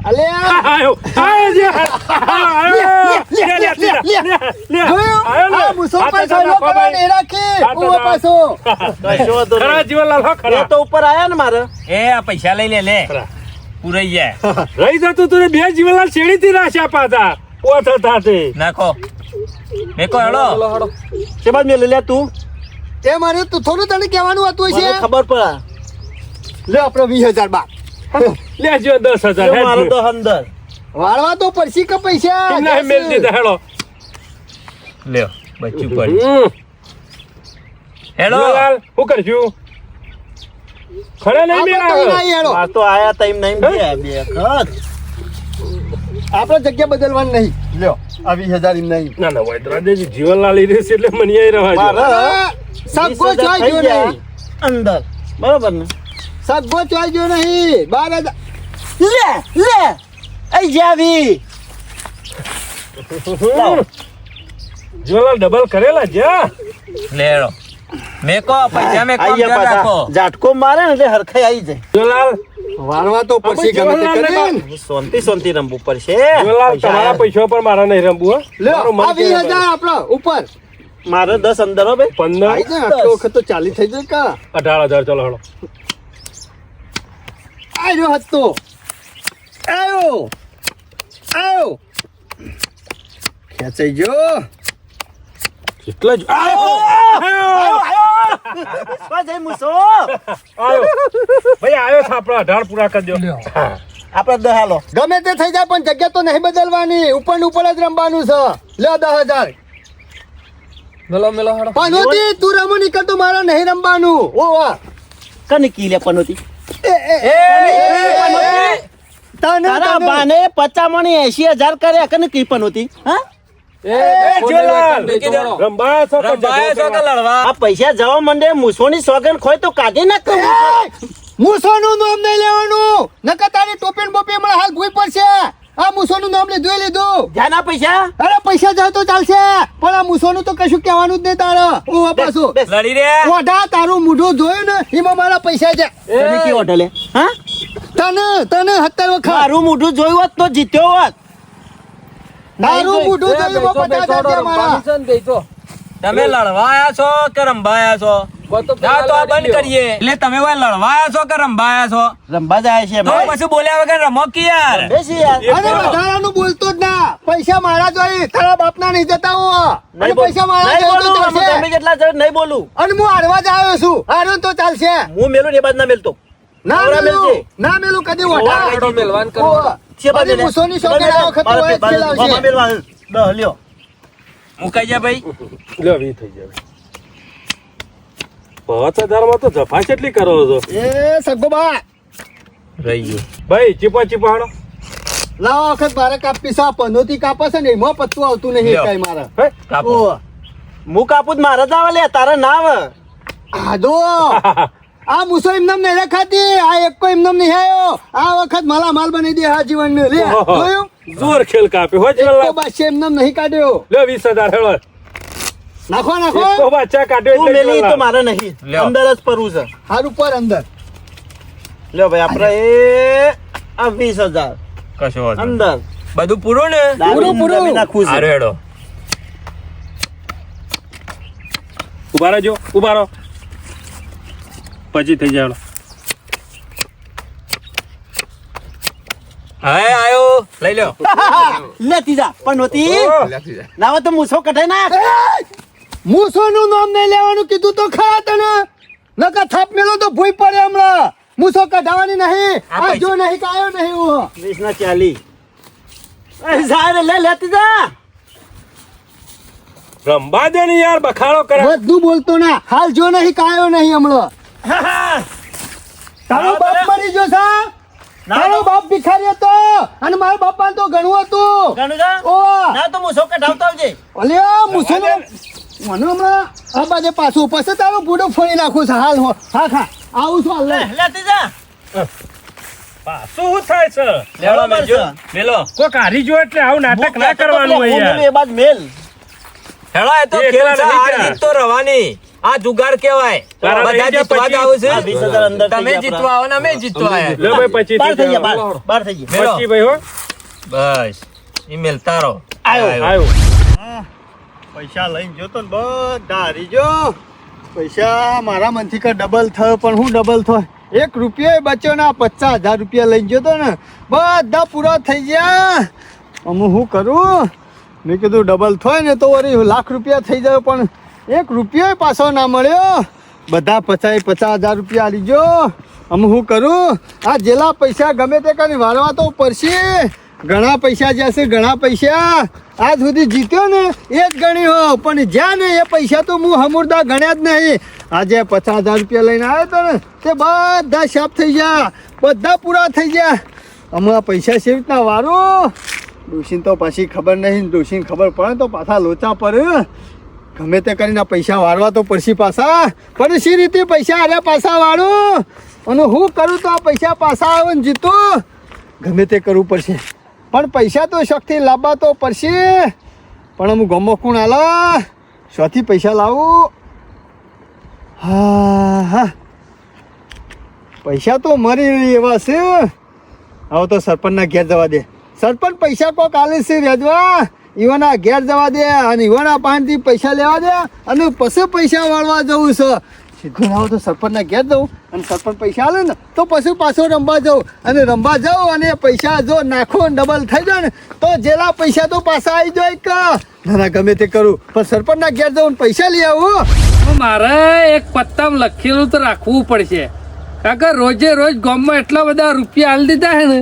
અલે આ આયો આયો જે આયો લે લે લે જોયું આયો આ મુસો પર સહેલો કરવા નહીં રાખી હાથ ઉવો પાછો કશો વાંધો ખરા નહીં. જીવનલાલ હો એ ખરા તો ઉપર આયા ને મારે એ આ પૈસા લઈ લે ખરા. પૂરાઈ જાય રહી જતું તું બે જીવનલાલ શેડી થી રાખ્યા પાછા ઓછો થાતે નાખો મેકો હેડો તે બાદ મેં લે તું એ મારે તું થોડું તને કહેવાનું હતું મને છે ખબર પડે લે આપણે 20,000 બાદ લેજો 10000 જો મારો હેડ તો અંદર વાળવા તો પડશી કે પૈસા ના મેલ દીધા હેડો લ્યો બચ્ચું પડી હમ. હેડો જીવનલાલ શું કરશું ખરે નહીં મેળ આપણે તો આવ્યો નહીં હેડો. આ તો આયા ટાઈમ નહીં બે ખત આપણે જગ્યા બદલવાની નહીં લ્યો આ 20,000 એમ નહીં ના ના વૈદ્યરાજજી જીવનલાલ ઈ રહેશે એટલે મને અહીં રહેવા દો. મારે સગો 20,000 ચોઈ થઈ ગયો ગયા નહીં અંદર બરોબર ને સગો ચોઈ ગયો નહીં 12,000 લે આઈ જાવી જીવનલાલ ડબલ કરેલા જા લે હેડો મેકો પૈસા મેકો આઈ ગયા રાખો પાછા ઝાટકો મારે ને એટલે હરખાઈ આવી જાય જીવનલાલ વાળવા તો પડશી ગમે તે જીવનલાલને કરીને શાંતિ રમવું પડશે જીવનલાલ પૈસા તમારા આયા. પૈસા પર મારા નહીં રમવું હો. લ્યો મારું મન આ કેવું 20,000 આપણો ઉપર મારે 10 અંદર હો ભાઈ 15 આઈ જાય આટલો વખત તો ચાલી થઈ જાય કા 18000 ચલો હેડો આઈ રહ્યો હતો આયો આયો ખેંચાઈ ગયો એટલા જ આયો શું જાય મૂસો આયો ભાઈ આયો છે આપણો 18 પૂરા કરી દો આપણે 10 હાલો ગમે તે થઈ જાય પણ જગ્યા તો નહીં બદલવાની ઉપર ને ઉપર જ રમવાનું છે લે 10,000 મેલો હેડો પનોતી તું રમો નીકળ તો મારે નહીં રમવાનું ઓ વાહ કને કી લે પનોતી તને તારા બાને 50 મણી 80,000 કર્યા કને કી પનોતી હા જીવનલાલ રંબા છો કે રંબાએ છો કે લડવા આ પૈસા જવા મંડે મૂસોની સોગન ખોય તો કાઢી નાખ મૂસોનું નામ નહીં લેવાનું નકર તારી ટોપી ને બોપી મને હાલ ભૂઈ પડશે આ મૂસોનું નામ લીધું જ્યાં ના પૈસા અરે પૈસા જાય તો ચાલશે પણ આ મૂસોનું તો કશું કહેવાનું જ નહીં તારે ઓ પાછું બેસ. લડી રે ઓઢા તારું મોઢું જોયું ને એમાં મારા પૈસા છે તને કેવો હોટલે હા તને 70 વખત મારું મોઢું જોયું હોત તો જીત્યો હોત તારું મોઢું જોયું એમાં 50,000 છે મારા તમે લડવા આયા છો કે રંબા આયા છો ના તો આ બંધ કરીએ એટલે તમે ભાઈ લડવા આયા છો કે રંબા આયા છો રંબા જાય છે તો પછી બોલ્યા વગર રમો કે યાર બેસી યાર અને વધારાનું બોલતો જ ના પૈસા મારા જોઈ તારા બાપના નહીં જતા હું અને નહીં બોલ- પૈસા મારા નહીં જોઈ તો બોલું. ચાલશે તમે જેટલા જણ નહીં બોલું અને હું હારવા જ આવ્યો છું હાર્યો તો ચાલશે હું મેલું ને એ બાદ ના મેલતો ના નવરા મેલું મેલજે. ના મેલું કદી ઓઢા ઓહ. છે બાદ અને મેલે. મૂસોની શોખીન આ વખત મારા હોય જ બાદ- ખેલાવશે. મામા મેલવા હે. દહ લ્યો મુકાઈ જા ભાઈ લ્યો વી થઈ જાય 5000 માં તો જફા કેટલી કરો છો એ સગોબા રહી ગયું ભાઈ ચીપા ચીપા હાડો લાવો વખત મારે કાપી સા પનોતી કાપે છે ને એમાં પત્તું આવતું નહીં લ્યો. કઈ મારે હે? કાપો ઓહ. હું કાપું જ મારા જ આવે લે તારા ના આવે આદો આ મૂસો એમનામ નહીં રખાતી આ એક કોઈ એમનામ નહીં આવ્યો આ વખત માલા માલ બની દે આ જીવન લે જોયું જોર ખેલ કાપે હો એક તો ચલા બાદશાહ એમનામ નહીં કાઢ્યો લ્યો 20000 હેળો નાખો એક તો નાખો બચ્ચા કાઢ્યો તું એટલે મેલી તો ચલા. મારે નહીં લ્યો. અંદર જ પરવું છે હારું પર અંદર લ્યો ભાઈ આપણે એ આ 20,000 કશો વાંધો નહીં. અંદર બધું પૂરું ને દારૂ પૂરું. રમી નાખવું છે. હારું હેડો ઉભા રહેજો ઉભા રહો પછી થઈ જાય હેળો. હવે આયો લઈ લ્યો લેતી જા પણ નહોતી ના હોય તો મૂછો કઢાઈ નાખ મૂસોનું નામ નહીં લેવાનું કીધું તો ખરા તને નકર થાપ મેલો તો ભૂઈ પડે હમણાં મૂસો કઢાવાની નહીં આ જો નહીં કાયો નહીં હું 20 ના 40 જા રે લે લેતી જા રંબા દે ને યાર બખાડો કરે બધું બોલતો ના હાલ જો નહીં કાયો નહીં હમણાં તારો બાપ મરી ગયો છે તારો બાપ ભિખારી હતો અને મારા બાપા તો ઘણું હતું ગાણું જા ઓ ના તો મૂછો કઢાવતો આવજે અલ્યા મુસલો મને હમણાં આ બાજુ પાછું પછી તારો બુડો ફોડી નાખું છે હાલ હા ખા આવું છું હાલ લે. લેતી જા પાછું શું થાય છે લેવડો બરાબર મેલજો છે. મેલો કોક હારી જો એટલે આવું નાટક ના હું કરવાનું હોય મેલું યાર એ બાદ મેલ હેડો એ તો એ ખેલ એકલા છે નહીં હાર ગયા. જીત તો રવાની આ જુગાર કહેવાય તારા બધા લઈ જા જીતવા જ પછી. આવું આ છે 20,000 અંદર થઈ તમે ગયા જીતવા આવો ને અમે જીતવા આયા લ્યો ભાઈ પછી બાર થઈ ગયા જાય. બાર થઈ ગયા મેલો. પછી ભાઈ હો બસ ઈ મેલતા રહો આવ્યો પૈસા લઈને જોતો ને બધા હરીજો પૈસા મારા મનથી કે ડબલ થયો પણ હું ડબલ થયો 1 રૂપિયો બચ્યો ના 50,000 રૂપિયા લઈને જોતો ને બધા પૂરા થઈ ગયા અમે શું કરું મેં કીધું ડબલ થાય ને તો વળી લાખ રૂપિયા થઈ જાય પણ 1 રૂપિયો પાછો ના મળ્યો બધા 50,000 રૂપિયા લીજો અમે શું કરું આ જેલા પૈસા ગમે તે કરીને વાળવા તો પડશે ઘણા પૈસા જશે ઘણા પૈસા આજ સુધી જીત્યો ને એ જ ગણ્યો પણ જ્યાં ને એ પૈસા તો હું હમુરદા ગણ્યા જ નહીં આજે 50,000 રૂપિયા લઈને આવ્યો તો ને તે બધા સાફ થઈ ગયા બધા પૂરા થઈ ગયા હમણાં પૈસા કેવી રીતના વારું ડોશીને તો પાછી ખબર નહીં ડોશીને ખબર પડે તો પાછા લોચા પર ગમે તે કરીને આ પૈસા વાળવા તો પડશે પાછા પણ શી રીતે પૈસા આરે પાછા વાળું અને હું કરું તો આ પૈસા પાછા આવે ને જીતું ગમે તે કરવું પડશે પણ પૈસા તો શોખથી લાવવા તો પડશે પણ હું ગમો કોણ આલા શોથી પૈસા લાવું હા હા પૈસા તો મરી એવા છે હવે તો સરપંચના ઘેર જવા દે સરપંચ પૈસા કોક આલે છે વેચવા ઈવાના ઘેર જવા દે અને ઈવાના પાસેથી પૈસા લેવા દે અને પછી પૈસા વાળવા જવું છે સીધું ના હોય તો સરપંચના ઘેર જવું અને સરપંચ પૈસા આલે ને તો પછી પાછો રમવા જવું અને રમવા જાઉં અને પૈસા જો નાખો ને ડબલ થઈ જાય ને તો જેલા પૈસા તો પાછા આવી જાય કે ના ના ગમે તે કરું પણ સરપંચના ઘેર જવું ને પૈસા લઈ આવું મારે એક પત્તામાં લખેલું તો રાખવું પડશે કારણ કે રોજે રોજ ગામમાં એટલા બધા રૂપિયા હાલ દીધા છે ને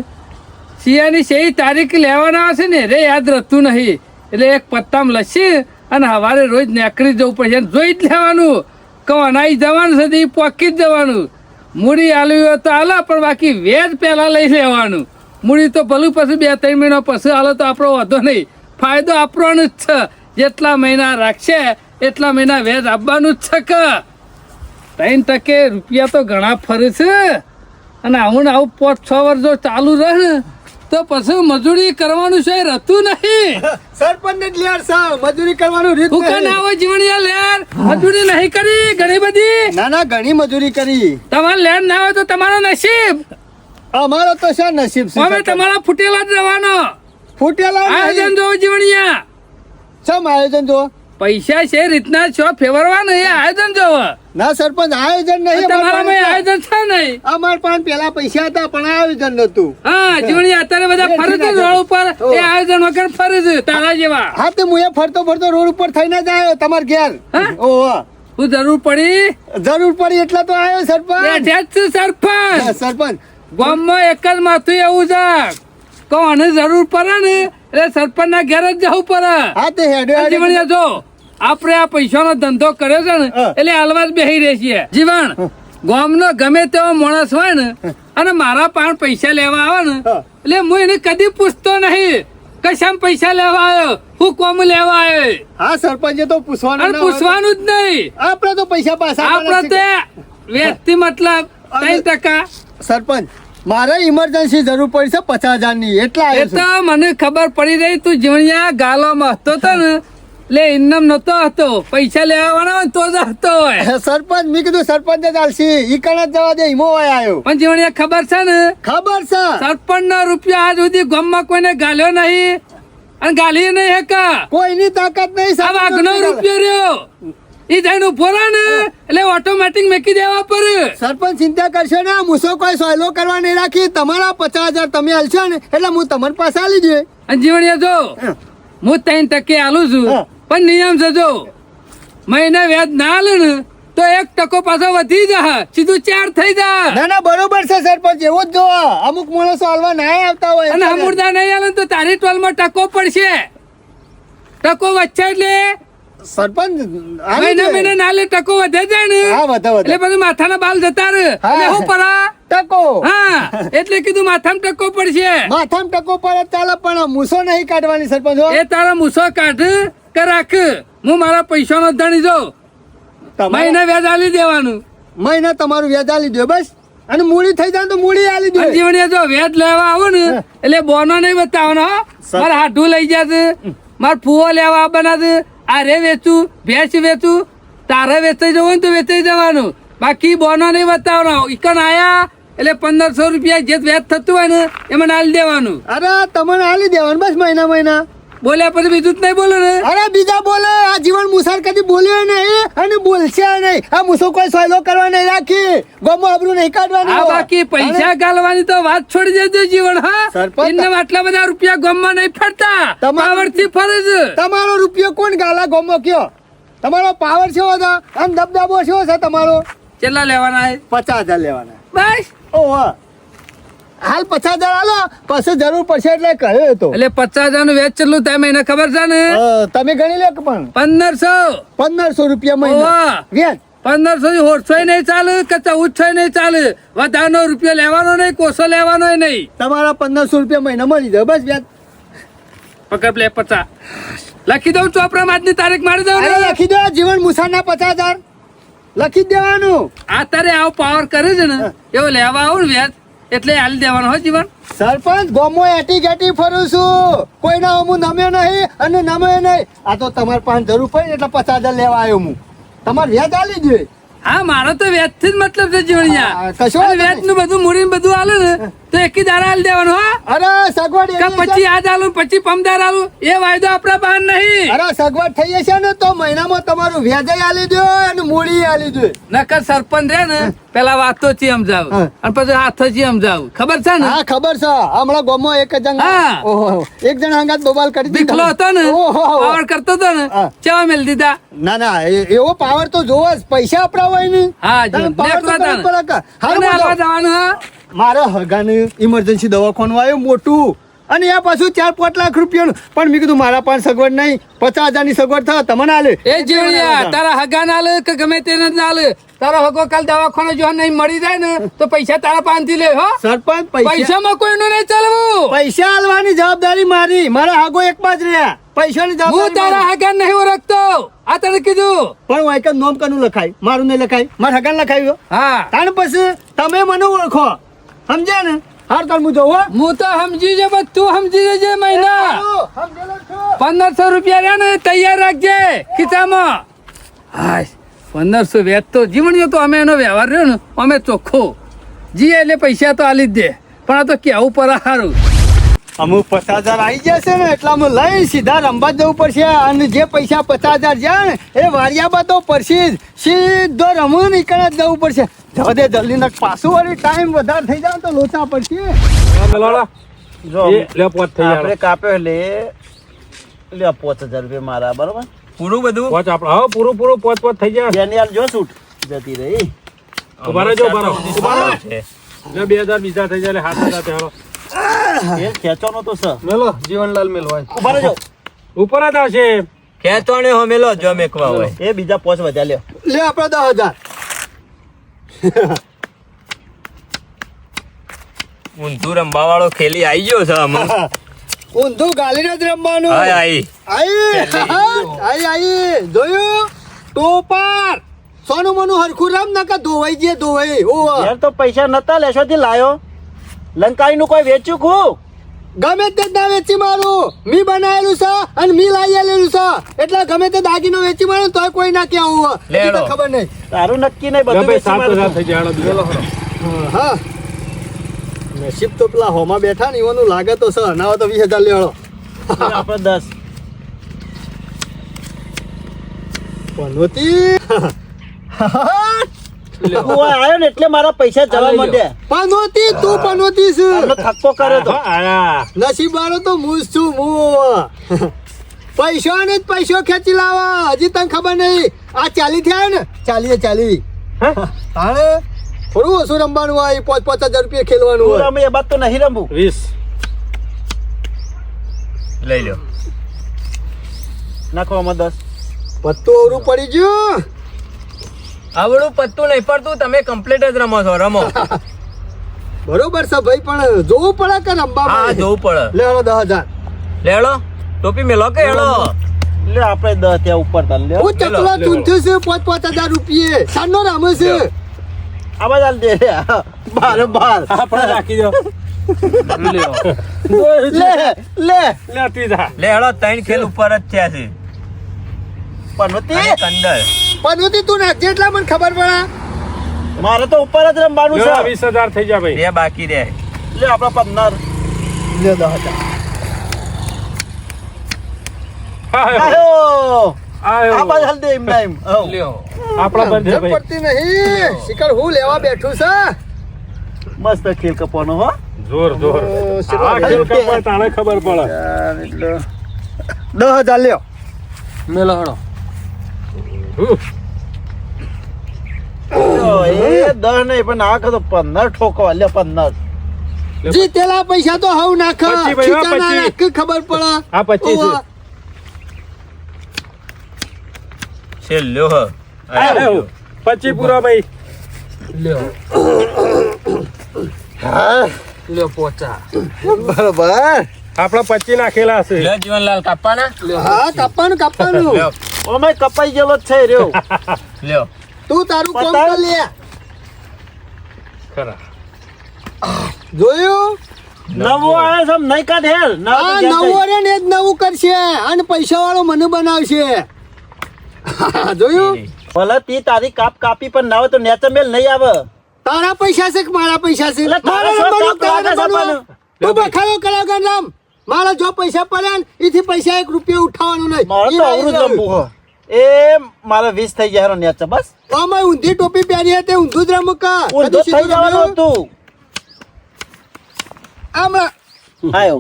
શિયાની સહી તારીખ લેવાના હશે ને રે યાદ રહેતું નહીં એટલે એક પત્તામાં લસી અને સવારે રોજ નીકળી જવું પડશે અને જોઈ જ લેવાનું કહું અનાઈ જવાનું છે તો એ પોકી જ જવાનું મૂડી આલવી હોય તો હાલો પણ બાકી વેજ પહેલાં લઈ લેવાનું મૂડી તો ભલું પછી 2-3 મહિના પછી હાલો તો આપણો વધો નહીં ફાયદો આપણો જ છે જેટલા મહિના રાખશે એટલા મહિના વેજ આપવાનું જ છે કે 3% રૂપિયા તો ઘણા ફરે છે અને આવું ને આવું 5-6 વર્ષ જો ચાલુ રહે ને તો પછી મજૂરી કરવાનું છે રહેતું નહીં. સરપંચ ને જ લેર છે મજૂરી કરવાનું રીત હું નહીં. ના હોય જીવણિયા લેર મજૂરી નહીં કરી ઘણી બધી. ના ના ઘણી મજૂરી કરી તમારે લેર ના હોય તો તમારો નસીબ. અમારો તો શા નસીબ છે હવે તમારા ફૂટેલા જ રહેવાનો. ફૂટેલા આયોજન જોવો જીવણિયા. સમ આયોજન જો પૈસા છે રીતના છો ફેરવવાનું એ આયોજન જોવો. ના સરપંચ આયોજન નહીં તમારામાં આયોજન છે નહીં. અમાર પાસે પેલા પૈસા હતા પણ આયોજન નતું. હા જીવણિયા અત્યારે બધા ફરે છે રોડ ઉપર એ આયોજન વગર ફરે છે તારા જેવા. હા તે હું એ ફરતો ફરતો રોડ ઉપર થઈને જ આવ્યો તમાર ઘેર. હા? ઓહો હું જરૂર પડી જરૂર પડી એટલે તો આવ્યો સરપંચ. બેઠા જ છું સરપંચ. સરપંચ ગામમાં એક જ માથું એવું છે કે આને જરૂર પડે ને એટલે સરપંચ ના ઘેર જ જવું પડે. હા તે હેડે આ જીવણિયા જો આપણે આ પૈસાનો ધંધો કર્યો છે ને હા. એટલે હાલવા જ બેસી રહે છીએ જીવણ. ગામનો ગમે તેવો માણસ હોય ને અને મારા પાસે પૈસા લેવા આવે ને હા. એટલે હું એને કદી પૂછતો નહીં કે શેમ પૈસા લેવા આવ્યો હું કોમ લેવા આવ્યો હા સરપંચે તો પૂછવાનું અને ના હોય. પૂછવાનું જ નહીં. આપણે તો પૈસા પાછા આપણે તે વ્યક્તિ મતલબ 3%. સરપંચ મારે ઇમરજન્સી જરૂર પડી છે 50,000 ની એટલા એ આવ્યો તો મને ખબર પડી રહી તું જીવણિયા ગાલોમાં હતો તો ને એટલે ઇન્નમ નતો હતો પૈસા લેવાના હોય ને તો જ હતો હોય. છું. સરપંચ મેં કીધું સરપંચ જ આલસી ઈ કણ જ જવા દે ઈમો હોય આવ્યો પણ જીવણિયા ખબર છે ને ખબર છે સરપંચ ના રૂપિયા આજ સુધી ગામમાં કોઈને ગાલ્યો નહીં અને ગાલી નહીં હેકા. કોઈની તાકાત નહીં આ વાઘનો રૂપિયો રહ્યો ઈ જઈને ઉભો રહે ને એટલે ઓટોમેટિક મેકી દેવા પર. સરપંચ ચિંતા કરશો ને મૂસો કોઈ સોયલો કરવા નહીં રાખી તમારા 50,000 તમે આલશો ને એટલે હું તમારી પાસે આલી દે. અને જીવણિયા જો હું 3% આલું છું હા. પણ નિયમ છે જો મહિને વ્યાજ ના આલે ને તો 1% પાછો વધી જાય સીધું 4 થઈ જાય. ના ના બરોબર છે સરપંચ એવું જ જો અમુક માણસો હાલવા ના આવતા હોય અને એટલે. હમુરદા નહીં આલે ને તો તારી ટોલમાં ટકો પડશે. ટકો વચ્ચે એટલે સરપંચ આલી મહિને દે. મહિને નાલે ટકો વધે જાય ને હા વધે એટલે વધે બધું માથાના બાલ જતા રહે હા. એટલે હું પરા ટકો હા એટલે કીધું માથામાં ટકો પડશે. માથામાં ટકો પડે ચાલે પણ મૂસો નહીં કાઢવાની સરપંચ હો. એ તારા મૂસો કાઢ કે રાખ હું મારા પૈસાનો ધણી જો તમારા- મહિને વ્યાજ આલી દેવાનું. મહિને તમારું વ્યાજ આલી દો બસ અને મૂડી થઈ જાય તો મૂડી આલી દો. અને જીવણીએ જો વ્યાજ લેવા આવો ને એટલે બોનો નહીં બતાવવાનો હો. મારે હાડું લઈ જશે મારે ફૂવો લેવા આવવાના છે આ રે વેચું ભેંસ વેચું તારે વેચાઈ જવું ને તો વેચાઈ જવાનું બાકી બોનો નહીં બતાવવાનો. ઈકન આયા એટલે 1500 રૂપિયા જે વ્યાજ થતું હોય ને એમાં આલી દેવાનું. અરે તમને આલી દેવાનું બસ મહિના બોલ્યા પછી બીજું જ નહીં બોલો ને. અરે બીજા બોલે આ જીવન મુસાર કદી બોલ્યો નહીં અને બોલશે નહીં. આ મુસો કોઈ સોયલો કરવા નહીં રાખી ગોમો આબરૂ નહીં કાઢવાની આ બાકી પૈસા ગાલવાની તો વાત છોડી દેજો જીવન. હા સરપંચ- એમને આટલા બધા રૂપિયા ગામમાં નહીં ફરતા તમારું- પાવરથી ફરે છે. તમારો રૂપિયો કોણ ગાલા ગોમો કયો તમારો પાવર છે હતો આમ દબદબો છે છે તમારો કેટલા લેવાના છે? 50,000 લેવાના. બસ ઓહો હાલ 50,000 આલો પછી જરૂર પડશે એટલે કહ્યો હતો એટલે 50,000 નું વેચ ચેટલું થાય એને ખબર છે ને? તમે ગણી લો કે પણ 1500. 1500 રૂપિયા મહિના ઓવા. વ્યાજ 1500 થી 800 નહીં ચાલે કે 1400 નહીં ચાલે. વધારાનો રૂપિયો લેવાનો નહીં કોસો લેવાનો નહીં. તમારા 1500 રૂપિયા મહિના મળી જાય બસ વ્યાજ. પકડ લે 50 લખી દઉં ચોપડા આજની તારીખ મારી દઉં અરે ને? લખી દો જીવન મુસાના 50,000 લખી જ દેવાનું. આ તારે આવો પાવર કરે છે ને એવો લેવા આવું ને વ્યાજ એટલે હાલી દેવાનો હો જીવન. સરપંચ ગોમો એટી ગેટી ફરું છું કોઈના હું નમ્યો નહીં અને નમ્યો નહીં. આ તો તમારે પાસે જરૂર પડી એટલે 50,000 લેવા આવ્યો હું. તમારે વ્યાજ આલી જોઈએ. હા મારો તો વ્યાજ થી જ મતલબ છે જીવણિયા. હા, કશો વાંધો વ્યાજ નું બધું મૂડી બધું આલે ને તો એકી દાડા હાલી દેવાનું હો. અરે સગવડ કે એવી પછી છે. આજ આલું પછી પમદાર આલું એ વાયદો આપણા બહાર નહીં. અરે સગવડ થઈ જશે ને તો મહિનામાં તમારું વ્યાજ આલી દો અને મૂડી આલી દો. નકર સરપંચ રે ને પેલા વાતો થી સમજાવ હા. અને પછી હાથ થી સમજાવ ખબર છે ને? હા ખબર છે હમણાં ગોમો એક જણ હા. ઓહો એક જણ હંગાત બોબાલ કરી દીકલો હતો ને ઓહો. પાવર કરતો હતો ને હા. ચેવા મેલ દીધા. ના ના એવો પાવર તો જોવો જ પૈસા આપડા ને હા જો તમે power તો નેકળો કરવો તાને. પડે કે. હાલો અને બોલો. હાલવા જવાનું હા. મારા હગાને ઇમરજન્સી દવાખાનું આવ્યું મોટું અને એ પાછું 4-5 લાખ રૂપિયાનું પણ મેં કીધું મારા પાસે સગવડ નહીં 50,000 ની સગવડ થાય તમને આલે એ જીવણિયા તારા હગા ના લે કે ગમે તેને ના લે તારો હગો કાલ દવાખાને જો નહીં મળી જાય ને તો પૈસા તારા પાસેથી લે હો. સરપંચ પૈસા પૈસામાં કોઈનું નહીં ચાલવું. પૈસા આલવાની જવાબદારી મારી મારા હાગો એક જ રહ્યા પૈસાની હું જવાબદારી તારા મારી. હગા નહીં ઓળખતો આ તને કીધું. પણ હું એક નોમ કનું લખાય મારું નહીં લખાય મારા હગાને લખાયું હા તાણ પછી તમે મને ઓળખો સમજ્યા ને હાર તાર હું જોઉં હો. હું તો સમજી છે પણ તું સમજી જજે મહિના સમજેલો છું. 1500 રૂપિયા રહ્યા ને તૈયાર રાખજે ખિસ્સામાં. હાય 1500 વ્યાજ તો જીવણીઓ તો અમે એનો વ્યવહાર રહ્યો ને અમે ચોખ્ખો જી એટલે પૈસા તો આલી જ દે પણ આ તો કેવું પર સારું. અમુક 50,000 આવી જશે ને એટલા હું લઈ સીધા રમવા જવું પડશે અને જે પૈસા 50,000 જાય ને એ વારિયામાં તો પડશે જ. સીધો રમવું નીકળે જ જવું પડશે. જવા દે જલ્દી ને પાછું વળી ટાઈમ વધારે થઈ જાય તો લોચા પડશે. મેલોડા જો એ લે પોત થઈ આપણે જાય કાપ્યો એટલે લે 5,000 રૂપિયા મારા બરોબર પૂરું બધું પોચ આપણે હા પૂરું પોત થઈ જાય જેની હાલ જો છૂટ જતી રહી. ઉભા રહેજો ઉભા રહો છે. લે 2000 બીજા થઈ જાય એટલે 7,000 થયો એ ખેંચવાનો તો સર મેલો જીવનલાલ મેલવાય. ઉભા રહેજો. ઉપર જ આવશે ખેંચવાને હો મેલો જો મેકવા હોય એ બીજા 5 વધ્યા લ્યો. લે આપણે 10,000. ઊંધું રમવા વાળો ખેલી આવી ગયો છે અમુક. ઊંધું ગાલીને જ રમવાનું. હાય આઈ આઈ જોયું ટોપાર સોનું મનું હરખું રમ નકા ધોવાઈ જે ધોવાઈ ઓવા. યાર તો પૈસા નતા લેશો થી લાયો લંકાઈ નું કોઈ વેચ્યું ખું ગમે તે જ ના વેચી મારું મી બનાવેલું છે અને મી લાવી આલેલું છે એટલે ગમે તે દાગીનો વેચી મારું તોય કોઈ ના ક્યાં હોવા લેડો. તો ખબર નહીં. તારું નક્કી નહીં બધું ભાઈ વેચી 7,000 મારું. થઈ જાય હાલો બીજો લખો હા નસીબ તો પેલા હોમાં બેઠા ને એવાનું લાગે તો છે ના હોય તો 20,000 લેવાળો. આપણે 10 પનોતી તું આયો ને એટલે મારા પૈસા જવા માંડ્યા. પનોતી તું પનોતી છે આટલો થક્કો કર્યો તો આયા નસીબ વાળો તો હું જ છું હું પૈસો ને જ પૈસો ખેંચી લાવા હજી તને ખબર નહીં આ 40 થયા ને 40 તાણે થોડું ઓછું રમવાનું હોય 5,000 રૂપિયા ખેલવાનું તું હોય રમે એ બાદ તો નહીં રમવું. 20 લઈ લો નાખો આમાં 10. પત્તું અવરું પડી ગયું આવડું પત્તું નહીં પડતું તમે કમ્પ્લીટ જ રમો છો રમો. બરોબર છે ભાઈ પણ જોવું પડે કે હા રમવા જોવું પડે. લે હવે 10,000 લેડો ટોપી મેલો કે હેડો. લે આપણે 10 ત્યાં ઉપર તાલ લ્યો. હું ચકલા ચૂંથ્યું છે 5,000 રૂપિયા સાનો રામે છે આવા ચાલ દે બાર આપણે રાખી દો લે લે લે ત્રીજા લે હેડો 3 ખેલ ઉપર જ થયા છે પનોતી અને કંદર. પનોતી તું નાખજે એટલે મને ખબર પડે મારે તો ઉપર જ રમવાનું લે, છે. 20,000 થઈ જાય ભાઈ બે બાકી રહે. લે આપણા 15 લે 10,000 આયો આયો આ બાજુ હાલ દે એમ ના એમ. હઉ. આપણા બંધ છે સમજણ ભાઈ પડતી નહીં શિકાર હું લેવા બેઠું છે મસ્ત ખેલ કપવાનો હો. જોર આ ખેલ કપાય તાણે ખબર પડે 10,000 લ્યો મેલો હડો એ 10 નહીં પણ આ તો 15 ઠોકવા લે 15. જીતેલા પૈસા તો હવ નાખ 25 ભાઈ, હા, ખીચાના 25. નાખ, ખબર પડે આ 25 છે. ઓવા. છેલ્લો હ. આયો. 25 પૂરા ભાઈ લ્યો પોચા બરોબર આપણા 25 નાખેલા છે લે જીવનલાલ કાપવાના. હા કાપવાનું કાપવાનું લ્યો ઓમે કપાઈ ગયેલો જ છે રહ્યો. લ્યો. તું તારું કામ બતાવ. કર લે ખરા જોયું નવો આયો છે નહીં કાઢ હેલ ના તો આ જ્યાં નવું રે ને જ નવું કરશે અને પૈસા વાળો મને બનાવશે જોયું ભલે તી તારી કાપી પણ ના હોય તો નેચર મેલ નહીં આવે. તારા પૈસા છે કે મારા પૈસા છે એટલે તારા મારા શું રમવાનું, કાપ તારા લાગે છે રમવાનું. તું બખાડો કલાકાર રામ મારા જો પૈસા પડ્યા ને એથી પૈસા 1 રૂપિયા ઉઠાવવાનું નહીં મારે તો અવરું જ રમવું હો. એ મારે 20 થઈ ગયા નેચર બસ આમાં ઊંધી ટોપી પહેરી હતી ઊંધું જ રમું કા ઊંધો હજુ થઈ સીધું જવાનું રમ્યું? હતું. આમાં આયો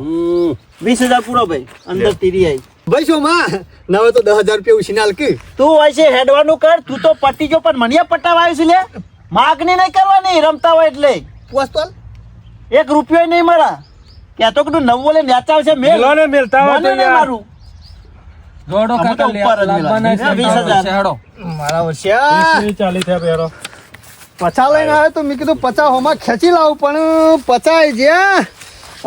20,000 પૂરો ભાઈ અંદર તીરી આવી. ભાઈ શું માં ના હોય તો 10,000 રૂપિયા ઉછીનાલ કે તું હોય છે હેડવાનું કર તું તો પટી જો પણ મને પટાવા આવ્યું છે લે માગણી નહીં કરવાની રમતા હોય એટલે પોસ્તોલ 1 રૂપિયો નહીં મારા ક્યાં તો કીધું નવું લે નેચાવ છે મેલ મેલો ને મેલતા હોય મને તો નહીં યાર. મારું દોડો અમે તો ઉપર જ લાવવાના છે, મેળવીએ. 20,000. હેડો મારા વર્ષિયા 40 થયા પહેરો 50 લઈને આવ્યો તો મેં કીધું 50 હોમાં ખેંચી લાવું પણ 50 જ્યાં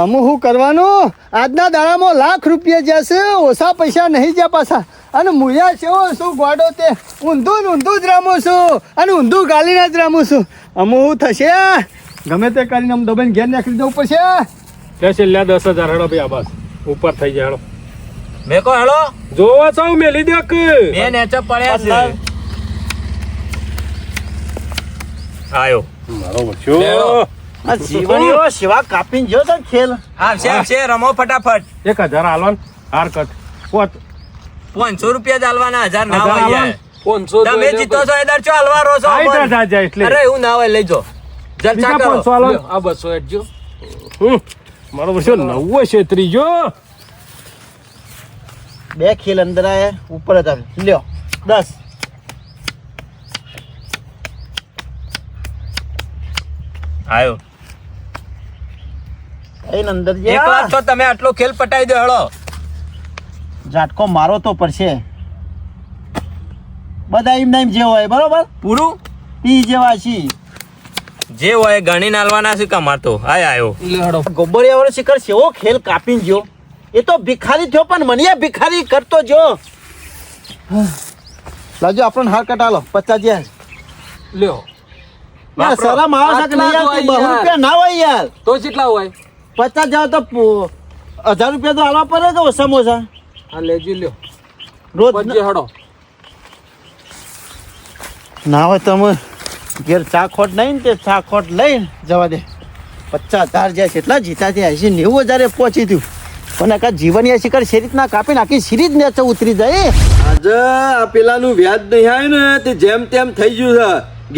અમુક શું કરવાનું આજના દાડામાં લાખ રૂપિયા જશે ઓછા પૈસા નહીં જ્યાં પાછા અને મુયા છે શું ગોડો તે ઊંધું જ રમું છું અને ઊંધું ગાલીને જ રમું છું અમુક શું થશે ગમે તે કરીને આમ દબાઈને ઘેર નીકળી જવું પડશે. કે છેલ્લા 10,000 હેડો ભાઈ આ બસ ઉપર થઈ જાય હેડો મેકો હેલો જોવા છો મેલી દે કે બે નેચે પડ્યા છે આયો મારો વચ્ચો આ જીવણીઓ સેવા કાપીને જો તો ખેલ આવશે રમો ફટાફટ 1,000 આલવાન હાર કટ પોત 500 રૂપિયા જ આલવાના 1000 ના 1000 હોય યાર. આલવાના? 500 તમે જીતો છો એદાર ચો હલવા રો છો આઈ જા જાય એટલે અરે એવું ના હોય લઈ જો જલસા બીજા કરો 500 આલવાન આ 200 એડજો મારો વચ્ચો 90 છેતરી જો 2 ખેલ અંદર આયા ઉપર જ આવે લ્યો 10 આયો અહીં અંદર જે એક લાખ તો તમે આટલો ખેલ પટાઈ દો હેળો ઝાટકો મારો તો પડશે બધા એમ નામ જે હોય બરોબર પૂરું ઈ જેવા છી જે હોય ગણી નાલવાના છે કમાતો આય આયો ગોબરિયા વાળો શિખર સેવો ખેલ કાપીને જો એ તો ભિખારી થયો પણ મને ભિખારી કરતો જો લાજો આપણને હાર કટાલો 50 જ્યાં લ્યો યાર શરમ આવે છે કે નહીં આટલા યાર? તો હોય 200 રૂપિયા ના હોય યાર તો કેટલા હોય 50 જાવ તો 1000 રૂપિયા તો આલવા પડે કે સમોસા આ લેજો લ્યો રોજ પછી હડો ના હોય તો અમે ઘેર ચા ખોટ નહીં ને તે ચા ખોટ લઈને જવા દે 50,000 જાય કેટલા જીતા થયા 80-90,000 પહોંચી થયું પણ આખા જીવનીય શિખર છે રીતના કાપીને આખી સિરીજ ને ઉતરી જાય આજે આ પેલાનું વ્યાજ નહીં આવ્યું ને તે જેમ તેમ થઈ ગયું છે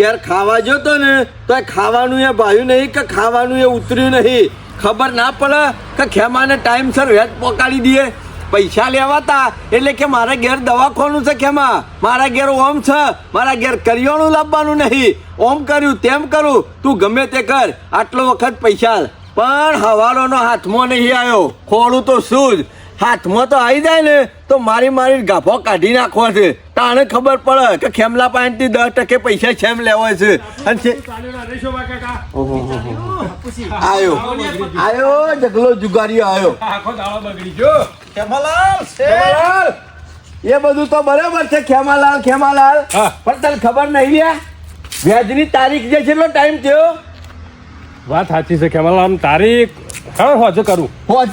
ઘેર ખાવા જતો ને તો એ ખાવાનું એ ભાવ્યું નહીં કે ખાવાનું એ ઉતર્યું નહીં ખબર ના પડે કે ખેમાને ટાઈમસર વ્યાજ પહોંચાડી દઈએ પૈસા લેવાતા એટલે કે મારા ઘેર દવાખાનું છે ખેમા મારા ઘેર ઓમ છે મારા ઘેર કરિયાણું લાવવાનું નહીં ઓમ કર્યું તેમ કરું તું ગમે તે કર આટલો વખત પૈસા પણ હવાલોનો હાથમાં નહીં આવ્યો ખોડું તો શું જ હાથમાં તો આવી જાય ને તો મારી ગાભો કાઢી નાખવો છે તાણે ખબર પડે કે ખેમલા પાસેથી 10% પૈસા છેમ લેવા છે અને આયો જગલો જુગારીઓ આયો આખો દાડો બગડી ગયો ખેમાલાલ એ બધું તો બરાબર છે ખેમાલાલ હા. પણ તને ખબર નહીં લ્યા વ્યાજની તારીખ જે છેલ્લો ટાઈમ થયો વાત સાચી છે કેમલાલ તારીખ હા હોજ કરું હોજ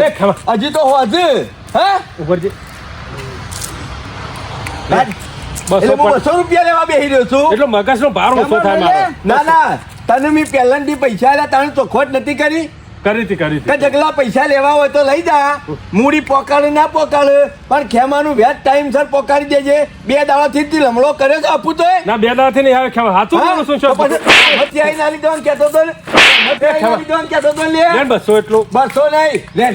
એ ખેમા. હજી તો હોજ હા ઉપર જે એટલે હું 200 રૂપિયા લેવા બેસી રહ્યો છું એટલો મગજનો ભાર ઓછો થાય મારો ના તને મેં પહેલાંથી પૈસા આલ્યા તને ચોખવટ નથી કરી કરી હતી કે જગલા પૈસા લેવા હોય તો લઈ જા મૂડી પોકાડે ના પોકાડે પણ ખેમાનું વ્યાજ ટાઈમસર પોકાડી દેજે 2 દાડાથી જ લમડો કર્યો છે આપું તો ના 2 દાડાથી નહીં આવે ખેમા સાચું બોલું છું શું મતિયાઈ નાલી દેવાનું કહેતો તો ને મતિયાઈ નાલી દેવાનું કહેતો તો ને લે લેન 200 એટલું 200 નહીં લે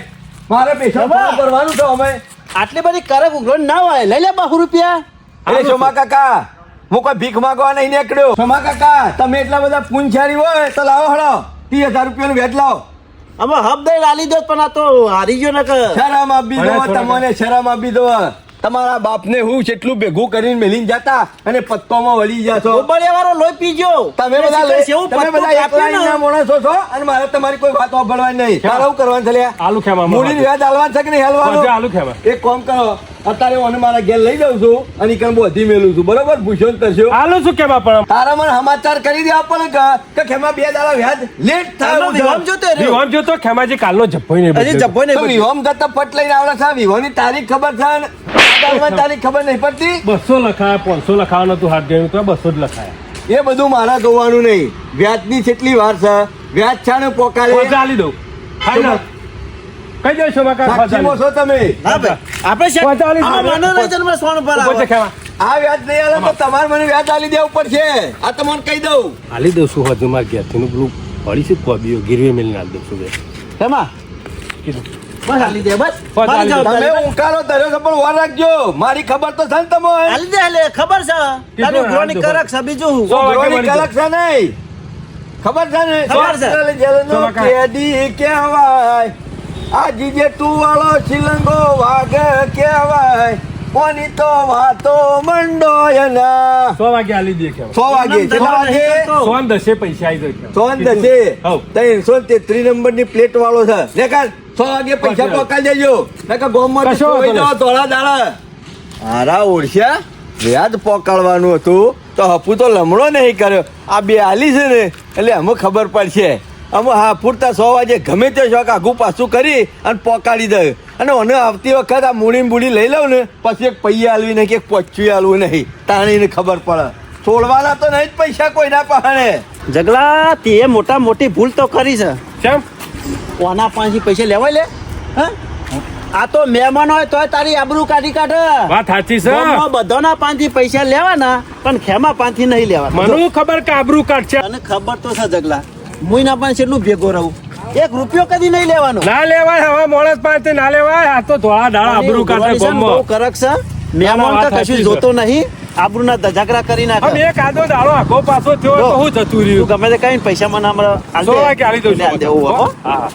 મારે પૈસા જમા. ભરવાનું છે અમે આટલી બધી કરક ઉઘરો ના હોય લઈ લે 200 રૂપિયા એ સોમા કાકા હું કોઈ ભીખ માંગવા નહીં નીકળ્યો સોમા કાકા તમે એટલા બધા પૂંછારી હોય તો લાવો હળો 30,000 રૂપિયાનું વ્યાજ લાવો અમે હબ દઈ આલી દો પણ આ તો હારી ગયો ને કે શરમ આપી દો તમને શરમ આપી દો તમારા બાપને હું જેટલું ભેગું કરીને મેલીને જતા અને પત્તોમાં વળી જાશો ગોબરિયા વાળો લોહી પીજો તમે બધા એકલા ના માણસો છો અને મારે તમારી કોઈ વાત સાંભળવાની નહીં તારે શું કરવાનું છે લ્યા? આલુ ખેમા મૂડીનું વ્યાજ હાલવાનું છે કે નહીં હાલવાનું? આલુ ખેમા એક કામ કરો અત્યારે હું આને મારા ઘેર લઈ જાઉં છું અને ઈ કામ બોધી મેલું છું બરોબર પૂછ્યો ને કરશો આલુ શું કેવા પણ તારા મને સમાચાર કરી દે આપણને કે ખેમા 2 દાડા વ્યાજ લેટ થાય એવું છે. વિવામ જોતો રહ્યો વિવામ જો તો ખેમાજી કાલનો જબ્ભોય નહીં હજી જબ્બો તો નહીં વિહોમ જતા પટ લઈને આવડે છે વિહોની તારીખ ખબર છે ને દાડાની તારીખ ખબર નહીં પડતી 200 લખાયા 500 લખાવાનું હતું હાથ ગયું તો 200 જ લખાયા એ બધું મારા જોવાનું નહીં વ્યાજની કેટલી વાર છે વ્યાજ છાને પોકાળે પહોંચા આલી દઉં ફાઇનલ કઈ દે છો મકા સાક્ષીમાં છો તમે હા ભાઈ આપણે છે પહોંચાડી આમાં દીધું. મનોરંજનમાં સોન પર ઉપર છે આવે ખેમા આ વ્યાજ નહીં આલે તો તમારે મને વ્યાજ આલી દેવું પડશે આ તમને કહી દઉં આલી દઉં છું હજુ માર ઘેરથી નું પેલું પડી છે કોબીઓ ગીરવે મેલી નાખ દઉં છું બે કેમાં કીધું બસ આલી દે બસ બસ મારી આલી દે. તમે જવાબદારી. ઉકાળો ધર્યો છે પણ વાર રાખજો મારી ખબર તો છે ને તમે આલી દે એટલે ખબર છે કીધું તારી ને, ઉઘરોની હાલ દો. કરક છે બીજું હું. સો વાગે ઉઘરોની મળી કલક છે નહીં ખબર છે ને ખબર છે. જેલ જેલનો સો વાગે. કેદી કહેવાય આ જીજે તું વાળો શિલંગો વાઘ કહેવાય કોની તો વાતો મંડો એના 100 વાગે આલી દે ખેમા 100 વાગે કેટલા વાગે સોન 10 પૈસા આવી જાય સોન દસે હઉ. 333 નંબરની પ્લેટ વાળો છે લેકાર 100 વાગે પૈસા પછી પકાઈ દેજો નકર ગોમમાં કશો વાંધો ધોળા દાડા હારા ઓળખ્યા વ્યાજ પોકાળવાનું હતું તો હપુ તો લમણો નહીં કર્યો. આ બે આલી છે ને એટલે અમે ખબર પડશે. અમે હા પૂરતા 100 વાગે ગમે તે શોખ આઘું પાછું કરી અને પોકાડી દે. અને મને આવતી વખત આ મૂડી બૂડી લઈ લઉં ને પછી એક પૈયા આલવી નહીં કે એક પોચ્યું આલવું નહીં. તાણીને ખબર પડે. છોડવાના તો નહીં જ પૈસા કોઈના પહાણે. જગલા તે મોટા મોટી ભૂલ તો કરી છે. કેમ કોના પાસેથી પૈસા લેવાય લે? હા? આ તો મહેમાન હોય તોય તારી આબરૂ કાઢી કાઢે. વાત સાચી છે. ગામમાં બધાના પાસેથી પૈસા લેવાના પણ ખેમા પાસેથી નહીં લેવાના. મને ખબર કે આબરૂ કાઢશે. તને ખબર તો છે જગલા, મુઈના પાસે એટલું ભેગો રહું, 1 રૂપિયો કદી નહીં લેવાનો. ના લેવાય હવે માણસ પાસે ના લેવાય. આ તો ધોળા દાડા આબરૂ કાઢે બહુ ગામમાં. કરક છે. મહેમાન તો વાત કશું સાચી જોતો નહીં, આબરૂના ધજાગરા કરી આમ નાખે. એક આદો દાડો આખો પાછો થયો તો હું જતું તું રહ્યું. ગમે તે કઈ પૈસા મને હમણાં આલ દે. 100 વાગે આલી દઉં છું. આલ દેવું હો. હા